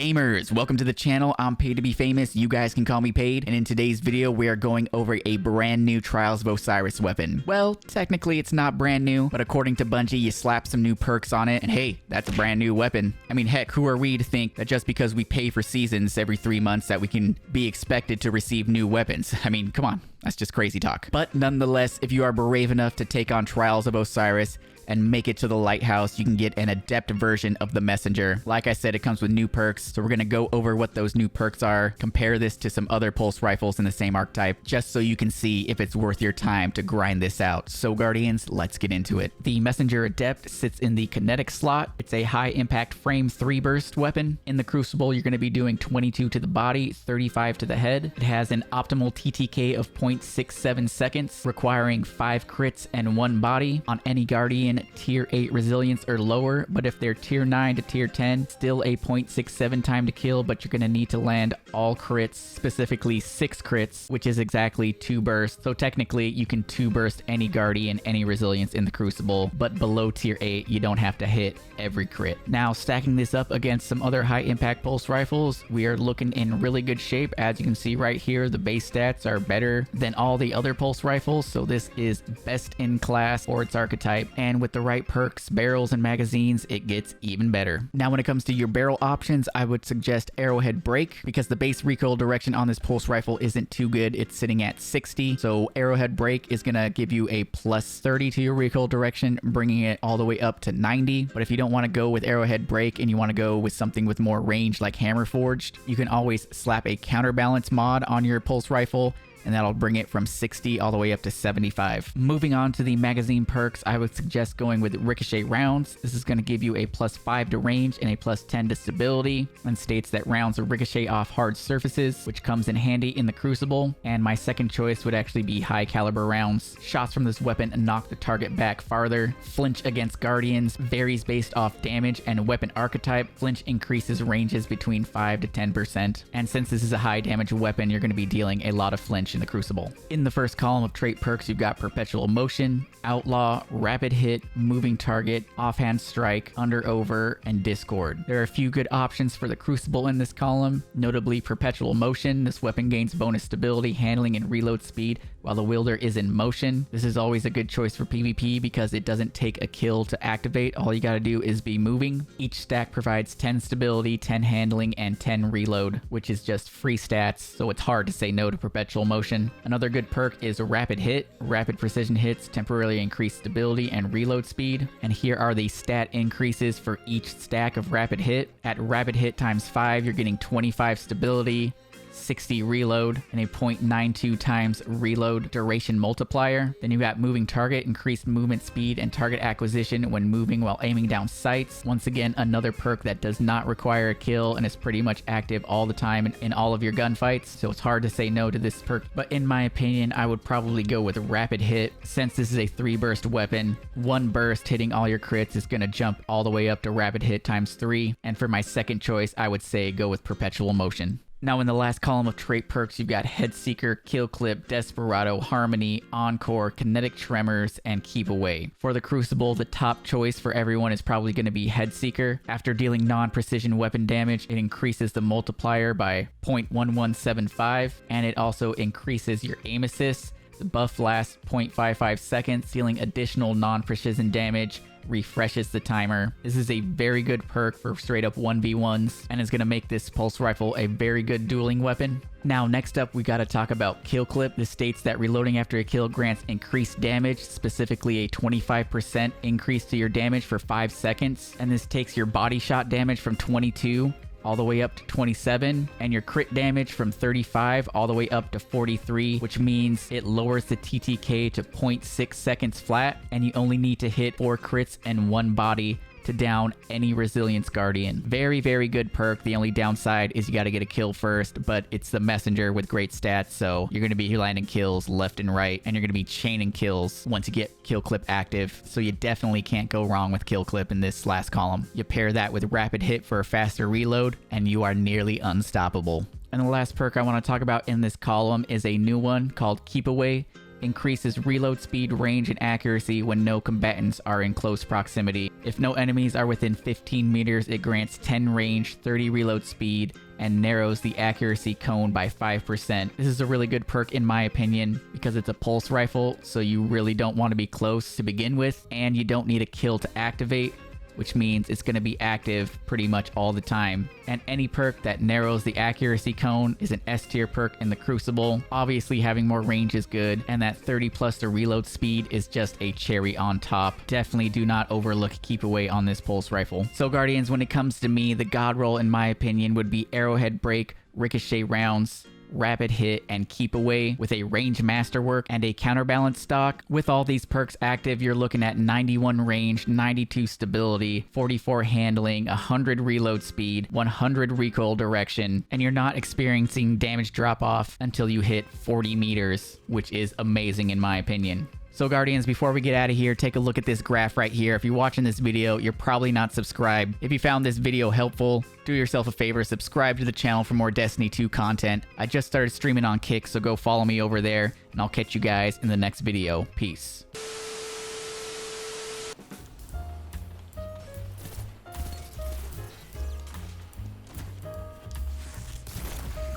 gamers? Welcome to the channel. I'm paid to be famous. You guys can call me paid. And in today's video, we are going over a brand new Trials of Osiris weapon. Well, technically it's not brand new, but according to Bungie, you slap some new perks on it, and hey, that's a brand new weapon. I mean, heck, who are we to think that just because we pay for seasons every 3 months that we can be expected to receive new weapons? I mean, come on. That's just crazy talk. But nonetheless, if you are brave enough to take on Trials of Osiris and make it to the lighthouse, you can get an adept version of the Messenger. Like I said, it comes with new perks, so we're gonna go over what those new perks are, compare this to some other pulse rifles in the same archetype, just so you can see if it's worth your time to grind this out. So Guardians, let's get into it. The Messenger Adept sits in the kinetic slot. It's a high impact frame 3 burst weapon. In the Crucible, you're gonna be doing 22 to the body, 35 to the head. It has an optimal TTK of 0.67 seconds, requiring 5 crits and 1 body on any Guardian tier 8 resilience or lower, but if they're tier 9 to tier 10, still a 0.67 time to kill, but you're going to need to land all crits, specifically 6 crits, which is exactly 2 bursts. So technically you can 2 burst any Guardian, any resilience in the Crucible, but below tier 8 you don't have to hit every crit. Now stacking this up against some other high impact pulse rifles, we are looking in really good shape. As you can see right here, the base stats are better than all the other pulse rifles, so this is best in class for its archetype, and with the right perks, barrels, and magazines, it gets even better. Now when it comes to your barrel options, I would suggest Arrowhead Break, because the base recoil direction on this pulse rifle isn't too good. It's sitting at 60, so Arrowhead Break is gonna give you a plus 30 to your recoil direction, bringing it all the way up to 90. But if you don't want to go with Arrowhead Break and you want to go with something with more range like Hammer Forged, you can always slap a counterbalance mod on your pulse rifle, and that'll bring it from 60 all the way up to 75. Moving on to the magazine perks, I would suggest going with Ricochet Rounds. This is going to give you a plus 5 to range and a plus 10 to stability, and states that rounds ricochet off hard surfaces, which comes in handy in the Crucible. And my second choice would actually be high caliber rounds. Shots from this weapon knock the target back farther. Flinch against Guardians varies based off damage and weapon archetype. Flinch increases ranges between 5 to 10%. And since this is a high damage weapon, you're going to be dealing a lot of flinch in the Crucible. In the first column of trait perks, you've got Perpetual Motion, Outlaw, Rapid Hit, Moving Target, Offhand Strike, Under Over, and Discord. There are a few good options for the Crucible in this column, notably Perpetual Motion. This weapon gains bonus stability, handling, and reload speed while the wielder is in motion. This is always a good choice for PvP because it doesn't take a kill to activate. All you gotta do is be moving. Each stack provides 10 stability, 10 handling, and 10 reload, which is just free stats, so it's hard to say no to Perpetual Motion. Another good perk is Rapid Hit. Rapid precision hits temporarily increase stability and reload speed. And here are the stat increases for each stack of Rapid Hit. At Rapid Hit times 5, you're getting 25 stability, 60 reload, and a 0.92 times reload duration multiplier. Then you got Moving Target, increased movement speed and target acquisition when moving while aiming down sights. Once again, another perk that does not require a kill and is pretty much active all the time in all of your gunfights, so it's hard to say no to this perk. But in my opinion, I would probably go with Rapid Hit. Since this is a 3 burst weapon, 1 burst hitting all your crits is going to jump all the way up to Rapid Hit times 3. And for my second choice, I would say go with Perpetual Motion. Now in the last column of trait perks, you've got Headseeker, Kill Clip, Desperado, Harmony, Encore, Kinetic Tremors, and Keep Away. For the Crucible, the top choice for everyone is probably going to be Headseeker. After dealing non-precision weapon damage, it increases the multiplier by 0.1175, and it also increases your aim assist. The buff lasts 0.55 seconds, dealing additional non-precision damage, refreshes the timer. This is a very good perk for straight up 1v1s and is going to make this pulse rifle a very good dueling weapon. Now next up, we got to talk about Kill Clip. This states that reloading after a kill grants increased damage, specifically a 25% increase to your damage for 5 seconds, and this takes your body shot damage from 22 all the way up to 27, and your crit damage from 35 all the way up to 43, which means it lowers the TTK to 0.6 seconds flat, and you only need to hit 4 crits and 1 body to down any resilience Guardian. Very, very good perk. The only downside is you got to get a kill first, but it's the Messenger with great stats, so you're going to be landing kills left and right, and you're going to be chaining kills once you get Kill Clip active, so you definitely can't go wrong with Kill Clip in this last column. You pair that with Rapid Hit for a faster reload, and you are nearly unstoppable. And the last perk I want to talk about in this column is a new one called Keep Away. increases reload speed, range, and accuracy when no combatants are in close proximity. If no enemies are within 15 meters, it grants 10 range, 30 reload speed, and narrows the accuracy cone by 5%. This is a really good perk in my opinion because it's a pulse rifle, so you really don't want to be close to begin with, and you don't need a kill to activate, which means it's going to be active pretty much all the time. And any perk that narrows the accuracy cone is an S tier perk in the Crucible. Obviously having more range is good, and that 30 plus the reload speed is just a cherry on top. Definitely do not overlook keep away on this pulse rifle. So Guardians, when it comes to me, the god roll in my opinion would be arrowhead break, ricochet rounds, rapid hit, and keep away with a range masterwork and a counterbalance stock. With all these perks active, you're looking at 91 range, 92 stability, 44 handling, 100 reload speed, 100 recoil direction, and you're not experiencing damage drop off until you hit 40 meters, which is amazing in my opinion. So Guardians, before we get out of here, take a look at this graph right here. If you're watching this video, you're probably not subscribed. If you found this video helpful, do yourself a favor, subscribe to the channel for more Destiny 2 content. I just started streaming on Kick, so go follow me over there, and I'll catch you guys in the next video. Peace.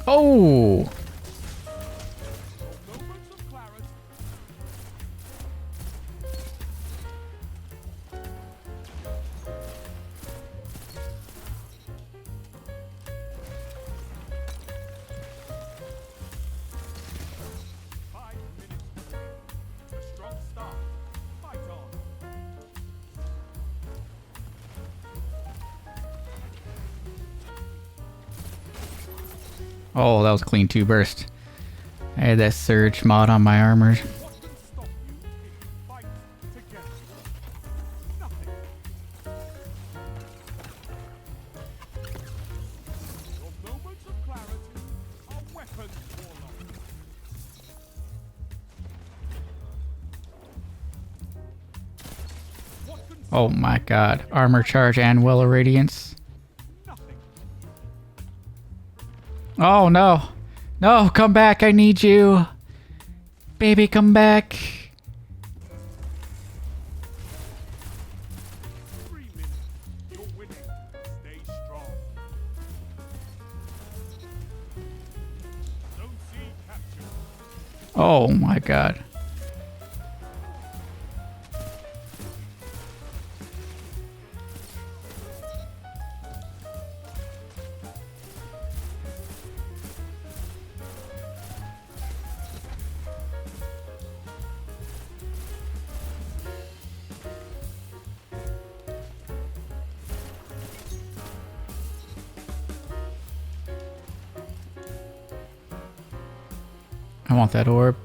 Oh! Oh, that was a clean 2 burst. I had that surge mod on my armor. Oh my god. Armor charge and well of radiance. Oh no. No, come back. I need you. Baby, come back. Oh my god. I want that orb.